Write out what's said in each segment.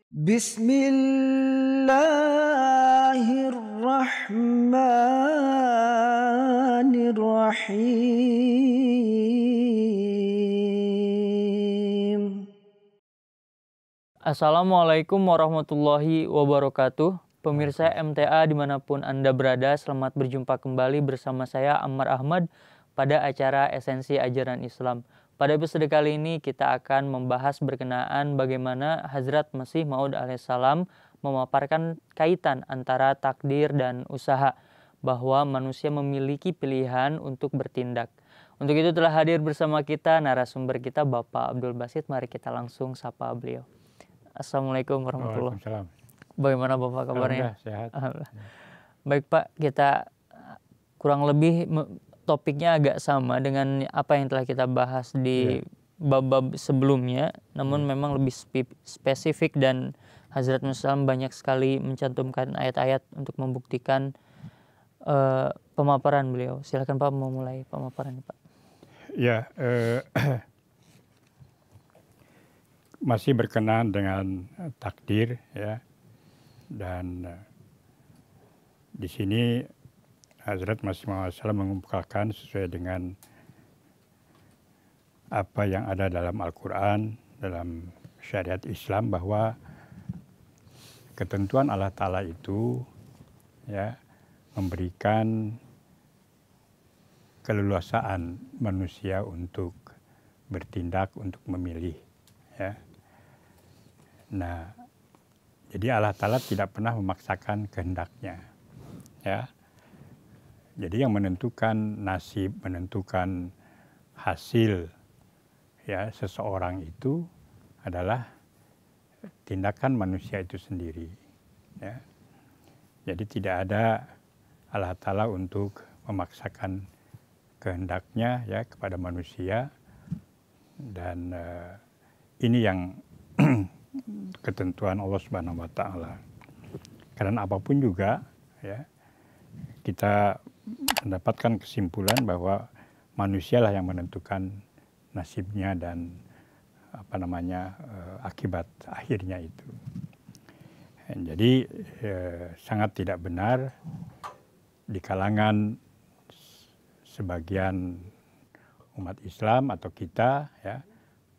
Bismillahirrahmanirrahim. Assalamualaikum warahmatullahi wabarakatuh. Pemirsa MTA dimanapun Anda berada, selamat berjumpa kembali bersama saya Ammar Ahmad pada acara Esensi Ajaran Islam. Pada episode kali ini kita akan membahas berkenaan bagaimana Hazrat Masih Maud alaihissalam memaparkan kaitan antara takdir dan usaha, bahwa manusia memiliki pilihan untuk bertindak. Untuk itu telah hadir bersama kita narasumber kita Bapak Abdul Basit. Mari kita langsung sapa beliau. Assalamualaikum warahmatullahi wabarakatuh. Bagaimana Bapak kabarnya? Sehat. Baik Pak, kita kurang lebih topiknya agak sama dengan apa yang telah kita bahas di bab-bab sebelumnya, namun memang lebih spesifik dan Hazrat Musa banyak sekali mencantumkan ayat-ayat untuk membuktikan pemaparan beliau. Silakan Pak, mau mulai pemaparan Pak. Ya, masih berkenaan dengan takdir ya, dan di sini Hazrat Masih Maud mengumpulkan sesuai dengan apa yang ada dalam Al-Quran, dalam syariat Islam, bahwa ketentuan Allah Ta'ala itu ya memberikan keleluasaan manusia untuk bertindak, untuk memilih ya. Nah, jadi Allah Ta'ala tidak pernah memaksakan kehendaknya ya. Jadi yang menentukan nasib, menentukan hasil ya seseorang itu adalah tindakan manusia itu sendiri ya. Jadi tidak ada Allah Ta'ala untuk memaksakan kehendaknya ya kepada manusia, dan ini yang ketentuan Allah Subhanahu wa Ta'ala. Karena apapun juga ya, kita mendapatkan kesimpulan bahwa manusialah yang menentukan nasibnya dan akibat akhirnya itu. Jadi sangat tidak benar di kalangan sebagian umat Islam atau kita ya,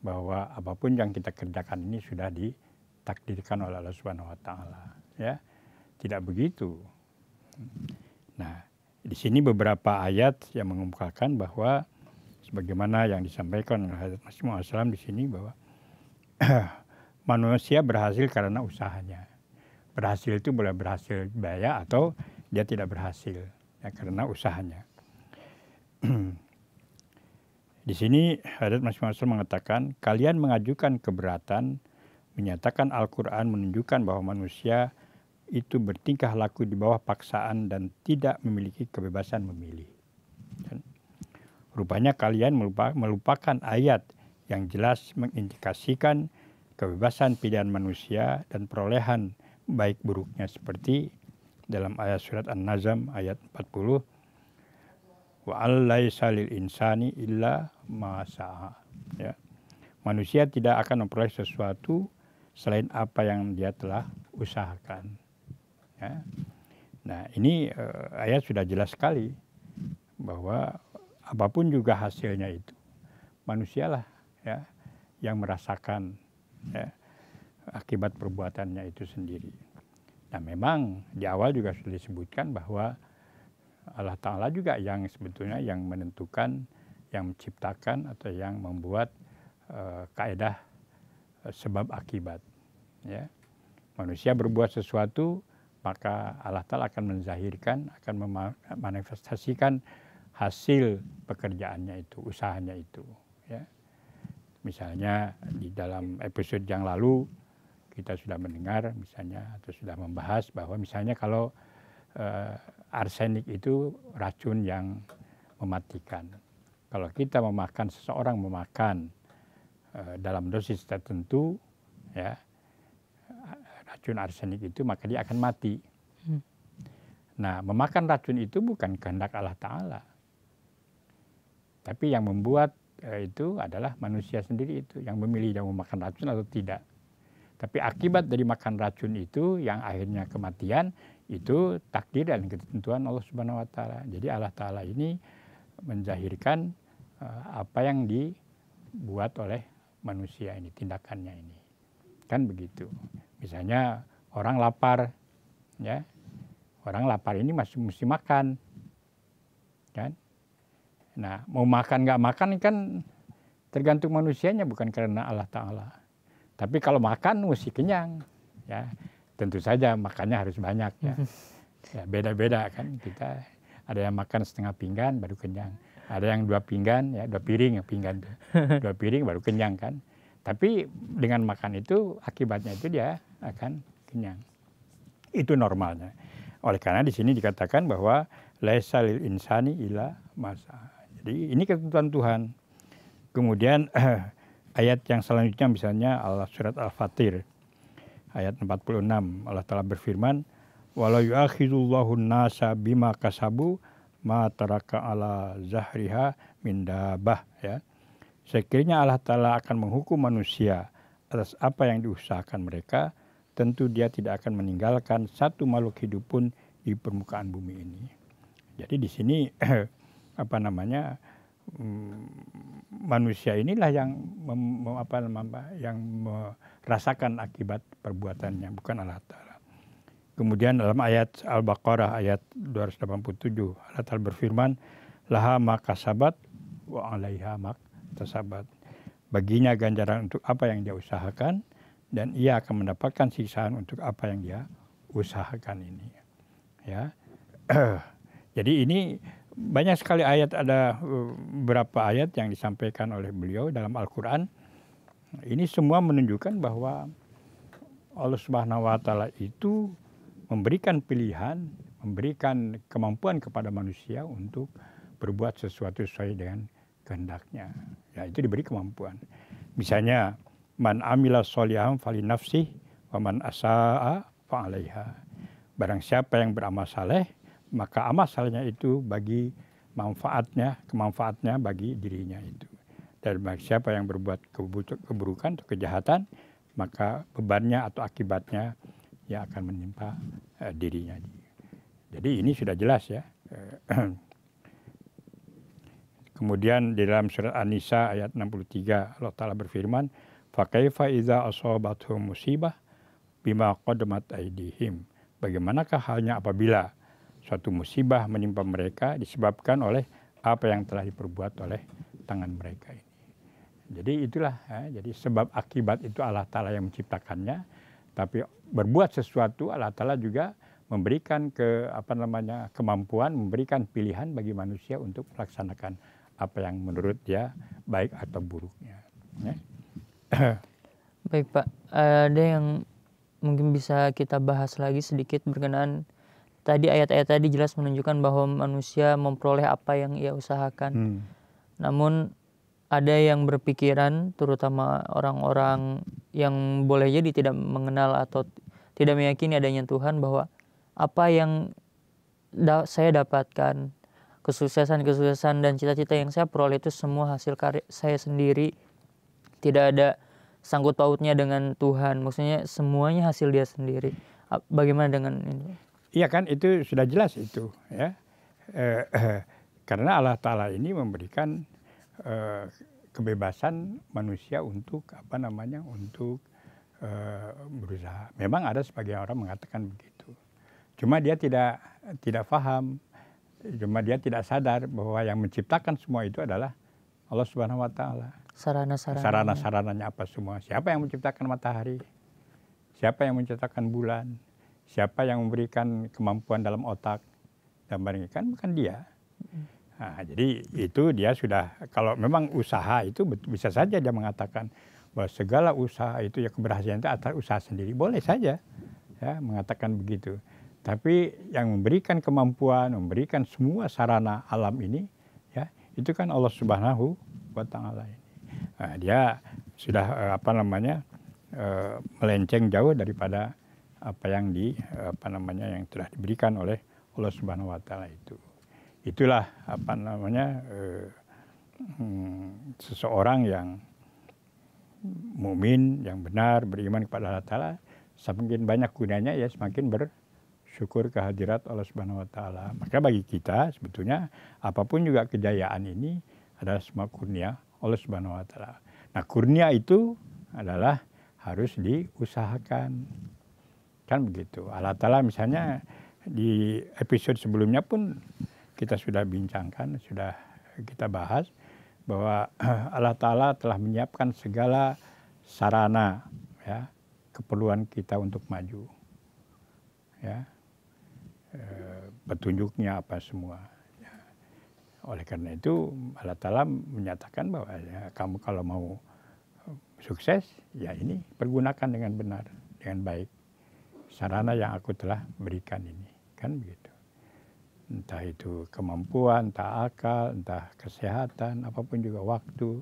bahwa apapun yang kita kerjakan ini sudah ditakdirkan oleh Allah Subhanahu wa Ta'ala ya. Tidak begitu. Nah, di sini beberapa ayat yang mengemukakan bahwa sebagaimana yang disampaikan oleh Hazrat Masih Maud di sini, bahwa manusia berhasil karena usahanya. Berhasil itu boleh berhasil biaya atau dia tidak berhasil ya karena usahanya. Di sini Hazrat Masih Maud mengatakan, kalian mengajukan keberatan, menyatakan Al-Quran menunjukkan bahwa manusia itu bertingkah laku di bawah paksaan dan tidak memiliki kebebasan memilih. Rupanya kalian melupakan ayat yang jelas mengindikasikan kebebasan pilihan manusia dan perolehan baik buruknya, seperti dalam ayat surat An-Nazm ayat 40, wa allaisa lil insani illa ma sa'a ya. Manusia tidak akan memperoleh sesuatu selain apa yang dia telah usahakan ya. Nah, ini ayat sudah jelas sekali bahwa apapun juga hasilnya itu manusialah ya yang merasakan ya akibat perbuatannya itu sendiri. Nah, memang di awal juga sudah disebutkan bahwa Allah Ta'ala juga yang sebetulnya yang menentukan, yang menciptakan atau yang membuat kaidah sebab akibat ya. Manusia berbuat sesuatu, maka Allah Ta'ala akan menzahirkan, akan memanifestasikan hasil pekerjaannya itu, usahanya itu ya. Misalnya di dalam episode yang lalu kita sudah mendengar misalnya atau sudah membahas bahwa misalnya kalau arsenik itu racun yang mematikan. Kalau kita seseorang memakan dalam dosis tertentu ya racun arsenik itu, maka dia akan mati. Nah, memakan racun itu bukan kehendak Allah Ta'ala, tapi yang membuat itu adalah manusia sendiri, itu yang memilih yang memakan racun atau tidak. Tapi akibat dari makan racun itu yang akhirnya kematian itu takdir dan ketentuan Allah Subhanahu wa taala. Jadi Allah taala ini menzahirkan apa yang dibuat oleh manusia ini, tindakannya ini. Kan begitu. Misalnya orang lapar, ya. Orang lapar ini masih mesti makan. Kan? Nah, mau makan nggak makan kan tergantung manusianya, bukan karena Allah Ta'ala. Tapi kalau makan mesti kenyang. Ya, tentu saja makannya harus banyak. Ya, ya beda-beda kan. Kita ada yang makan setengah pinggan baru kenyang. Ada yang 2 pinggan, ya 2 piring ya pinggan. 2 piring baru kenyang kan. Tapi dengan makan itu akibatnya itu dia akan kenyang. Itu normalnya. Oleh karena di sini dikatakan bahwa laisa lil insani illa masa. Jadi ini ketentuan Tuhan. Kemudian ayat yang selanjutnya misalnya surat Al-Fatir ayat 46 Allah Ta'ala berfirman walau yu'akhidullahu an-nasa bima kasabu ma taraka ala zahriha min dabah, ya. Sekiranya Allah Ta'ala akan menghukum manusia atas apa yang diusahakan mereka, tentu dia tidak akan meninggalkan satu makhluk hidup pun di permukaan bumi ini. Jadi di sini manusia inilah yang merasakan akibat perbuatannya, bukan Allah Ta'ala. Kemudian dalam ayat Al-Baqarah ayat 287 Allah Ta'ala berfirman laha ma kasabat wa 'alaiha ma tasabat. Baginya ganjaran untuk apa yang dia usahakan dan ia akan mendapatkan siksaan untuk apa yang dia usahakan ini. Ya. Jadi ini banyak sekali ayat, ada beberapa ayat yang disampaikan oleh beliau dalam Al-Quran. Ini semua menunjukkan bahwa Allah Subhanahu wa taala itu memberikan pilihan, memberikan kemampuan kepada manusia untuk berbuat sesuatu sesuai dengan kehendaknya. Ya, itu diberi kemampuan. Misalnya man amila sholihan fali nafsih wa man asaa fa 'alaiha. Barang siapa yang beramal saleh, maka amal salehnya itu bagi kemanfaatnya bagi dirinya itu. Dan bagi siapa yang berbuat keburukan atau kejahatan, maka bebannya atau akibatnya yang akan menimpa dirinya. Jadi ini sudah jelas ya. Kemudian di dalam surat An-Nisa ayat 63 Allah Ta'ala berfirman, fa kaifa idza asabathum musibah bima qaddamat aydihim. Bagaimanakah halnya apabila suatu musibah menimpa mereka disebabkan oleh apa yang telah diperbuat oleh tangan mereka ini. Jadi itulah, jadi sebab akibat itu Allah Ta'ala yang menciptakannya, tapi berbuat sesuatu Allah Ta'ala juga memberikan kemampuan, memberikan pilihan bagi manusia untuk melaksanakan apa yang menurut dia baik atau buruknya. Ya. Baik Pak, ada yang mungkin bisa kita bahas lagi sedikit berkenaan tadi ayat-ayat tadi jelas menunjukkan bahwa manusia memperoleh apa yang ia usahakan. Namun ada yang berpikiran, terutama orang-orang yang boleh jadi tidak mengenal atau tidak meyakini adanya Tuhan, bahwa apa yang saya dapatkan, kesuksesan dan cita-cita yang saya peroleh itu semua hasil karya saya sendiri, tidak ada sangkut pautnya dengan Tuhan. Maksudnya semuanya hasil dia sendiri. Bagaimana dengan ini? Iya kan, itu sudah jelas itu ya. Karena Allah Ta'ala ini memberikan kebebasan manusia untuk untuk berusaha. Memang ada sebagian orang mengatakan begitu. Cuma dia tidak paham, cuma dia tidak sadar bahwa yang menciptakan semua itu adalah Allah Subhanahu wa taala. Sarana-sarananya apa semua? Siapa yang menciptakan matahari? Siapa yang menciptakan bulan? Siapa yang memberikan kemampuan dalam otak? Dan kan bukan dia. Nah, jadi itu dia sudah, kalau memang usaha itu bisa saja dia mengatakan bahwa segala usaha itu ya keberhasilan itu atas usaha sendiri. Boleh saja ya mengatakan begitu. Tapi yang memberikan kemampuan, memberikan semua sarana alam ini ya itu kan Allah Subhanahu wa taala ini. Nah, dia sudah melenceng jauh daripada apa yang yang telah diberikan oleh Allah Subhanahu wa taala itu. Itulah seseorang yang mukmin yang benar, beriman kepada Allah Ta'ala, semakin banyak gunanya ya semakin bersyukur kehadirat Allah Subhanahu wa Ta'ala. Maka bagi kita sebetulnya apapun juga kejayaan ini adalah semua kurnia Allah Subhanahu wa Ta'ala. Nah, kurnia itu adalah harus diusahakan. Kan begitu. Allah Ta'ala misalnya di episode sebelumnya pun kita sudah bincangkan, sudah kita bahas bahwa Allah Ta'ala telah menyiapkan segala sarana ya, keperluan kita untuk maju. Ya. Petunjuknya apa semua. Ya. Oleh karena itu Allah Ta'ala menyatakan bahwa ya, kamu kalau mau sukses, ya ini pergunakan dengan benar, dengan baik. Sarana yang aku telah berikan ini. Kan begitu. Entah itu kemampuan, entah akal, entah kesehatan, apapun juga waktu.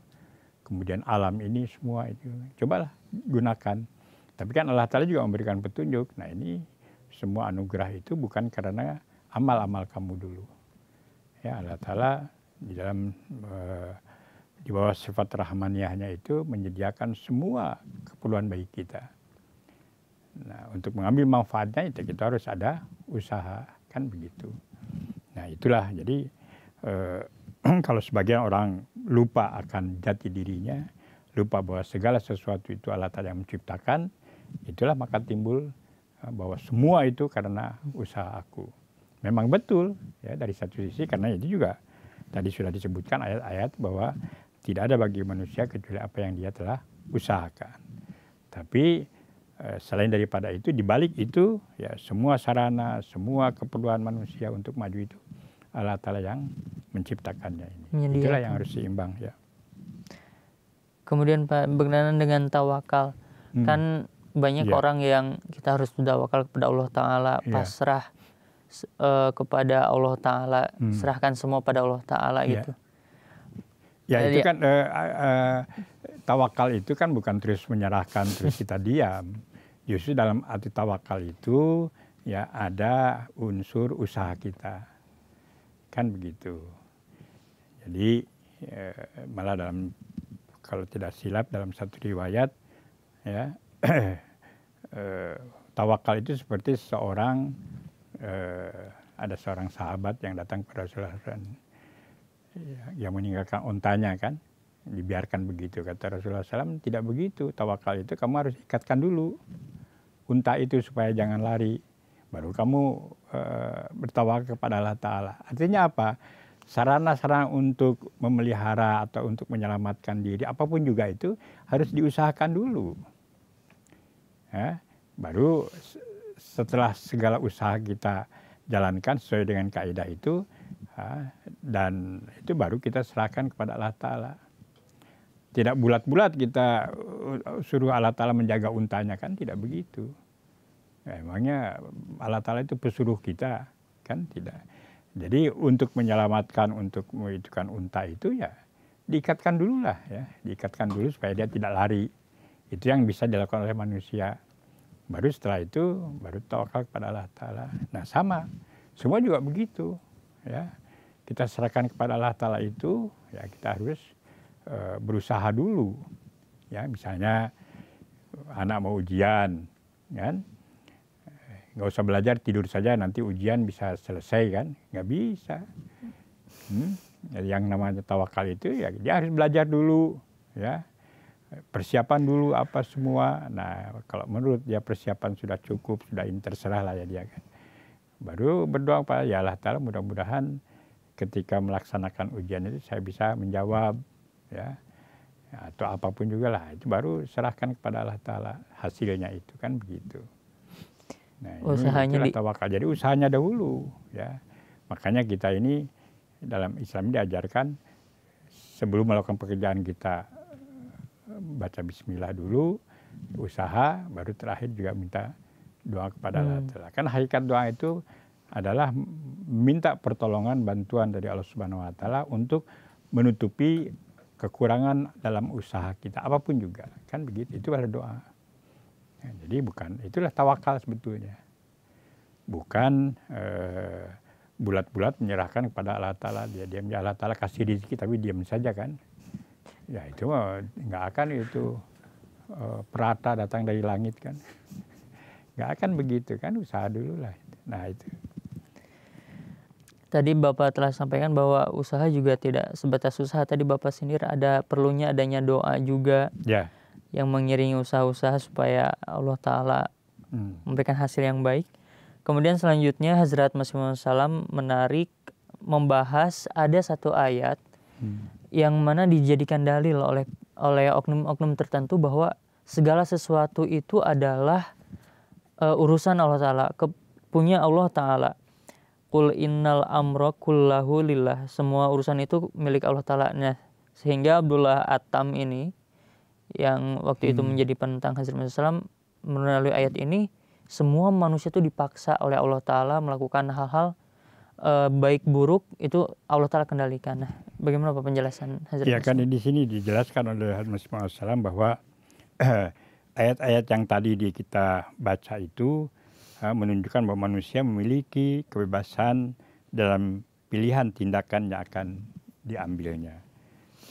Kemudian alam ini semua itu. Cobalah gunakan. Tapi kan Allah Ta'ala juga memberikan petunjuk. Nah ini semua anugerah itu bukan karena amal-amal kamu dulu. Ya Allah Ta'ala di dalam di bawah sifat rahmaniyahnya itu menyediakan semua keperluan bagi kita. Nah untuk mengambil manfaatnya itu kita harus ada usaha. Kan begitu. Nah itulah jadi kalau sebagian orang lupa akan jati dirinya, lupa bahwa segala sesuatu itu Allah Ta'ala yang menciptakan, itulah maka timbul bahwa semua itu karena usaha aku. Memang betul ya dari satu sisi karena itu juga tadi sudah disebutkan ayat-ayat bahwa tidak ada bagi manusia kecuali apa yang dia telah usahakan. Tapi selain daripada itu, di balik itu ya semua sarana, semua keperluan manusia untuk maju itu Allah Ta'ala yang menciptakannya ini. Itulah yang harus seimbang ya. Kemudian Pak, berkenaan dengan tawakal, kan banyak orang yang kita harus bertawakal kepada Allah Ta'ala, pasrah kepada Allah Ta'ala, serahkan semua pada Allah Ta'ala gitu. Ya itu kan tawakal itu kan bukan terus menyerahkan terus kita diam. Justru dalam arti tawakal itu ya ada unsur usaha kita. Kan begitu. Jadi malah dalam kalau tidak silap dalam satu riwayat ya tawakal itu seperti seorang ada seorang sahabat yang datang kepada Rasulullah SAW yang meninggalkan ontanya kan dibiarkan begitu. Kata Rasulullah SAW tidak begitu, tawakal itu kamu harus ikatkan dulu unta itu supaya jangan lari, baru kamu bertawakal kepada Allah Ta'ala. Artinya apa? Sarana-sarana untuk memelihara atau untuk menyelamatkan diri apapun juga itu harus diusahakan dulu ya, baru setelah segala usaha kita jalankan sesuai dengan kaidah itu dan itu baru kita serahkan kepada Allah Ta'ala. Tidak bulat-bulat kita suruh Allah Ta'ala menjaga untanya, kan tidak begitu. Ya, emangnya Allah Ta'ala itu pesuruh kita, kan tidak. Jadi untuk menyelamatkan, untuk menghidupkan unta itu ya diikatkan dulu lah ya. Diikatkan dulu supaya dia tidak lari. Itu yang bisa dilakukan oleh manusia. Baru setelah itu baru tawakal kepada Allah Ta'ala. Nah sama, semua juga begitu ya. Kita serahkan kepada Allah Ta'ala itu ya kita harus berusaha dulu ya, misalnya anak mau ujian kan nggak usah belajar, tidur saja nanti ujian bisa selesai kan, nggak bisa. Yang namanya tawakal itu ya dia harus belajar dulu ya, persiapan dulu apa semua. Nah kalau menurut dia persiapan sudah cukup, sudah ini terserah lah ya dia kan, baru berdoa pada ya Allah Ta'ala mudah-mudahan ketika melaksanakan ujian itu saya bisa menjawab ya atau apapun juga lah, itu baru serahkan kepada Allah Ta'ala hasilnya itu kan begitu. Nah usahanya ini tawakal, jadi usahanya dahulu ya. Makanya kita ini dalam Islam diajarkan sebelum melakukan pekerjaan kita baca bismillah dulu, usaha, baru terakhir juga minta doa kepada Allah Ta'ala. Kan hakikat doa itu adalah minta pertolongan bantuan dari Allah Subhanahu wa Ta'ala untuk menutupi kekurangan dalam usaha kita apapun juga, kan begitu. Itu adalah doa ya, jadi bukan, itulah tawakal sebetulnya, bukan bulat-bulat menyerahkan kepada Allah Ta'ala. Dia diam, ya Allah Ta'ala kasih rezeki tapi diam saja kan ya, itu nggak akan itu perata datang dari langit kan. Nggak akan begitu kan, usaha dulu lah. Nah itu. Tadi Bapak telah sampaikan bahwa usaha juga tidak sebatas usaha. Tadi Bapak sendiri ada perlunya adanya doa juga Ya. yang mengiringi usaha-usaha supaya Allah Ta'ala memberikan hasil yang baik. Kemudian selanjutnya Hazrat Masih Maud Salam menarik membahas ada satu ayat yang mana dijadikan dalil oleh oknum-oknum tertentu bahwa segala sesuatu itu adalah urusan Allah Ta'ala, punya Allah Ta'ala. Qul innal amra kullahu lillah. Semua urusan itu milik Allah Ta'ala. Nah, sehingga Abdullah Attam ini yang waktu itu menjadi penentang Hazrat Masih Salam, melalui ayat ini semua manusia itu dipaksa oleh Allah Ta'ala melakukan hal-hal baik buruk itu Allah Ta'ala kendalikan. Nah, bagaimana Pak penjelasan Hazrat Ya kan di sini dijelaskan oleh Hazrat Masih Maud Salam bahwa ayat-ayat yang tadi kita baca itu menunjukkan bahwa manusia memiliki kebebasan dalam pilihan tindakan yang akan diambilnya.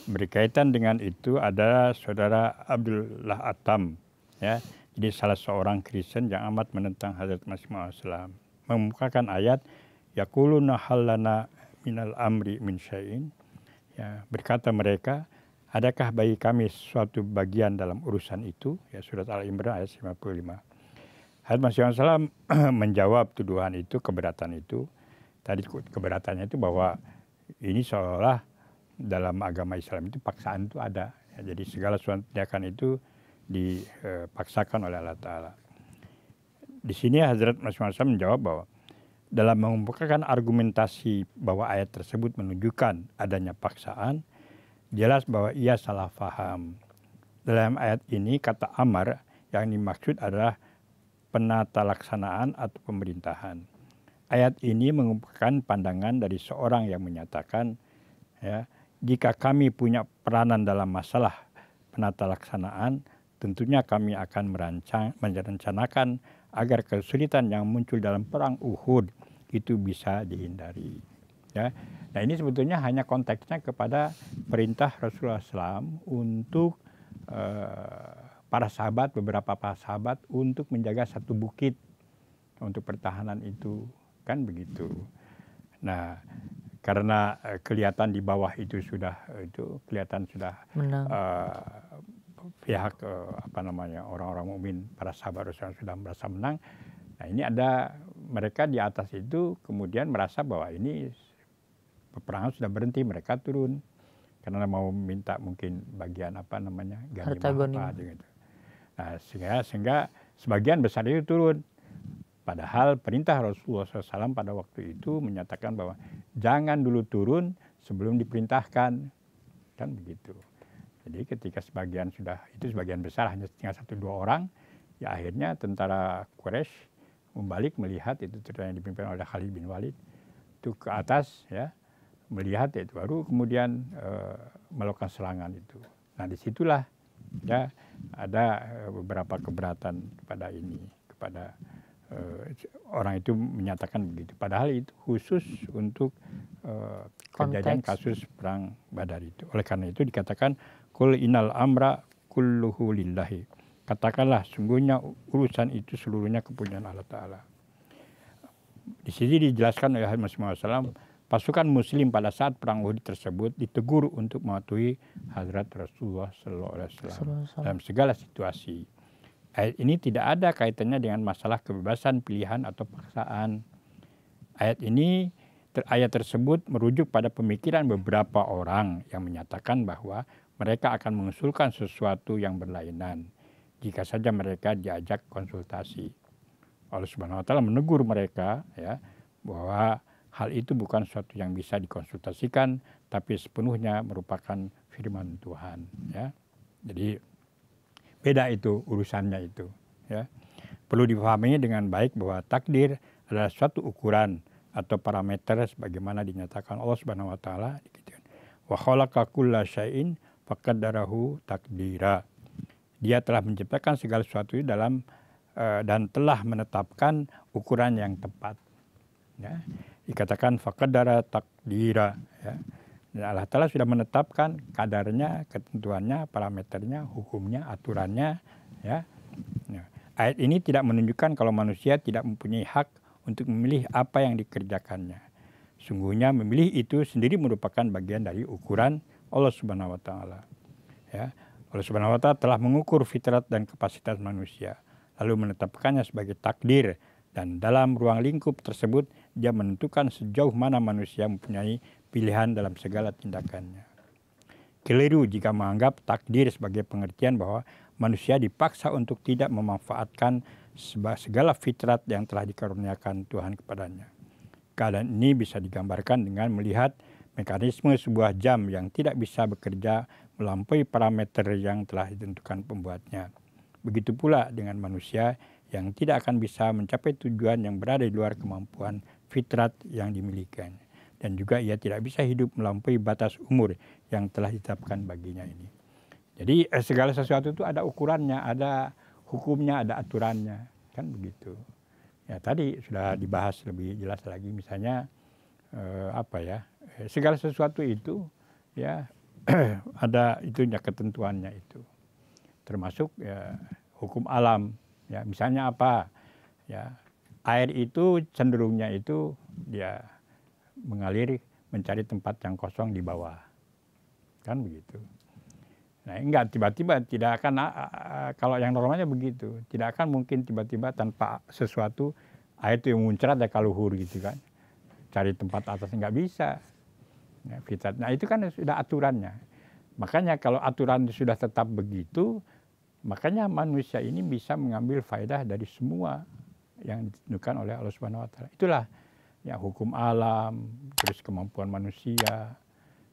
Berkaitan dengan itu ada saudara Abdullah Attam, ya, jadi salah seorang Kristen yang amat menentang Hazrat Masih Maud Salam, membukakan ayat yaquluna hallana minal amri min syai'in, ya, berkata mereka, adakah bagi kami suatu bagian dalam urusan itu, ya, surat Al-Imran ayat 55. Hazrat Masih Maud Salam menjawab tuduhan itu, keberatan itu. Tadi keberatannya itu bahwa ini seolah dalam agama Islam itu paksaan itu ada. Ya, jadi segala suatu tindakan itu dipaksakan oleh Allah Ta'ala. Di sini Hazrat Masih Maud Salam menjawab bahwa dalam mengemukakan argumentasi bahwa ayat tersebut menunjukkan adanya paksaan, jelas bahwa ia salah faham. Dalam ayat ini kata amar yang dimaksud adalah penata laksanaan atau pemerintahan. Ayat ini mengemukakan pandangan dari seorang yang menyatakan, ya, jika kami punya peranan dalam masalah penata laksanaan, tentunya kami akan merencanakan agar kesulitan yang muncul dalam perang Uhud itu bisa dihindari. Ya. Nah ini sebetulnya hanya konteksnya kepada perintah Rasulullah SAW untuk para sahabat, beberapa para sahabat untuk menjaga satu bukit untuk pertahanan itu, kan begitu. Nah, karena kelihatan di bawah itu sudah kelihatan sudah pihak orang-orang mukmin, para sahabat Rasulullah sudah merasa menang. Nah, ini ada mereka di atas itu kemudian merasa bahwa ini peperangan sudah berhenti, mereka turun karena mau minta mungkin bagian ganimah gitu. Nah, sehingga sebagian besar itu turun. Padahal perintah Rasulullah SAW pada waktu itu menyatakan bahwa jangan dulu turun sebelum diperintahkan, kan begitu. Jadi ketika sebagian besar hanya tinggal 1-2 orang, ya akhirnya tentara Quraisy membalik melihat itu yang dipimpin oleh Khalid bin Walid itu ke atas, ya, melihat itu baru kemudian melakukan serangan itu. Nah disitulah, ya, ada beberapa keberatan kepada orang itu menyatakan begitu. Padahal itu khusus untuk kejadian kasus perang Badar itu. Oleh karena itu dikatakan qul innal amra kulluhu lillahi. Katakanlah sungguhnya urusan itu seluruhnya kepunyaan Allah Ta'ala. Di sini dijelaskan oleh Hazrat Masih Maud Salam, pasukan muslim pada saat perang Uhud tersebut ditegur untuk mematuhi Hazrat Rasulullah SAW dalam segala situasi. Ayat ini tidak ada kaitannya dengan masalah kebebasan pilihan atau paksaan. Ayat tersebut merujuk pada pemikiran beberapa orang yang menyatakan bahwa mereka akan mengusulkan sesuatu yang berlainan jika saja mereka diajak konsultasi. Allah Subhanahu wa Ta'ala menegur mereka, ya, bahwa hal itu bukan sesuatu yang bisa dikonsultasikan, tapi sepenuhnya merupakan firman Tuhan. Ya. Jadi beda itu urusannya itu. Ya. Perlu dipahami dengan baik bahwa takdir adalah suatu ukuran atau parameter sebagaimana dinyatakan Allah Subhanahu Wa Ta'ala. Wa khalaqa kulla syai'in faqaddarahu takdira. Dia telah menciptakan segala sesuatu dan telah menetapkan ukuran yang tepat. Ya. Dikatakan faqaddara takdira, ya. Dan Allah Ta'ala sudah menetapkan kadarnya, ketentuannya, parameternya, hukumnya, aturannya. Ya. Nah, ayat ini tidak menunjukkan kalau manusia tidak mempunyai hak untuk memilih apa yang dikerjakannya. Sungguhnya memilih itu sendiri merupakan bagian dari ukuran Allah Subhanahu wa Ta'ala. Ya. Allah Subhanahu wa Ta'ala telah mengukur fitrat dan kapasitas manusia, lalu menetapkannya sebagai takdir, dan dalam ruang lingkup tersebut dia menentukan sejauh mana manusia mempunyai pilihan dalam segala tindakannya. Keliru jika menganggap takdir sebagai pengertian bahwa manusia dipaksa untuk tidak memanfaatkan segala fitrat yang telah dikaruniakan Tuhan kepadanya. Keadaan ini bisa digambarkan dengan melihat mekanisme sebuah jam yang tidak bisa bekerja melampaui parameter yang telah ditentukan pembuatnya. Begitu pula dengan manusia yang tidak akan bisa mencapai tujuan yang berada di luar kemampuan fitrat yang dimilikinya. Dan juga ia tidak bisa hidup melampaui batas umur yang telah ditetapkan baginya ini. Jadi segala sesuatu itu ada ukurannya, ada hukumnya, ada aturannya, kan begitu. Ya tadi sudah dibahas lebih jelas lagi, misalnya segala sesuatu itu ya ada itunya, ketentuannya itu, termasuk ya hukum alam. Ya misalnya apa? Ya air itu cenderungnya itu dia mengalir mencari tempat yang kosong di bawah, kan begitu. Nah enggak tiba-tiba, tidak akan kalau yang normalnya begitu, tidak akan mungkin tiba-tiba tanpa sesuatu air itu yang muncrat ya kaluhur gitu kan, cari tempat atas nggak bisa. Ya, fitrat. Nah itu kan sudah aturannya. Makanya kalau aturan sudah tetap begitu, makanya manusia ini bisa mengambil faedah dari semua yang ditentukan oleh Allah Subhanahu wa Ta'ala. Itulah ya hukum alam, terus kemampuan manusia,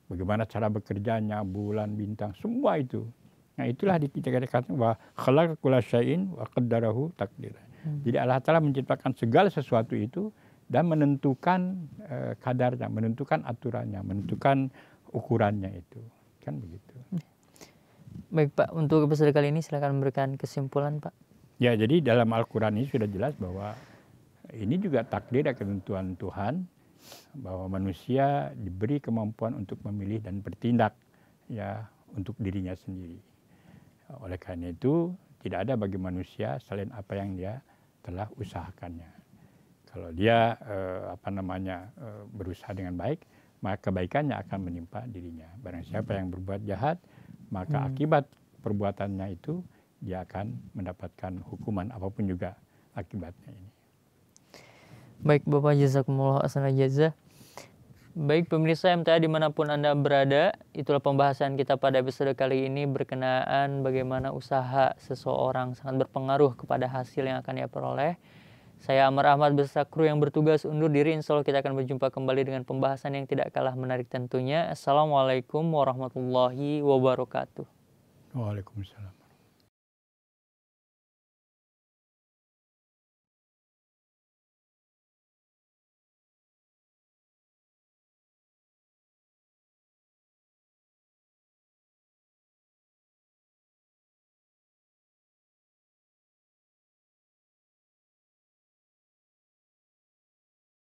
bagaimana cara bekerjanya, bulan, bintang, semua itu. Nah itulah dikatakan bahwa khalaqa kulla syai'in wa qaddarahu taqdira. Jadi Allah Ta'ala menciptakan segala sesuatu itu dan menentukan kadarnya, menentukan aturannya, menentukan ukurannya itu. Kan begitu. Baik Pak, untuk episode kali ini silakan memberikan kesimpulan Pak. Ya, jadi dalam Al-Quran ini sudah jelas bahwa ini juga takdir dan ketentuan Tuhan, bahwa manusia diberi kemampuan untuk memilih dan bertindak ya untuk dirinya sendiri. Oleh karena itu tidak ada bagi manusia selain apa yang dia telah usahakannya. Kalau dia berusaha dengan baik, maka kebaikannya akan menimpa dirinya. Barang siapa yang berbuat jahat, maka akibat perbuatannya itu dia akan mendapatkan hukuman apapun juga akibatnya ini. Baik Bapak, jazakumullah ahsanal jazah. Baik pemirsa MTA dimanapun Anda berada, itulah pembahasan kita pada episode kali ini berkenaan bagaimana usaha seseorang sangat berpengaruh kepada hasil yang akan ia peroleh. Saya Amar Ahmad beserta kru yang bertugas undur diri. Insya Allah kita akan berjumpa kembali dengan pembahasan yang tidak kalah menarik tentunya. Assalamualaikum warahmatullahi wabarakatuh. Waalaikumsalam.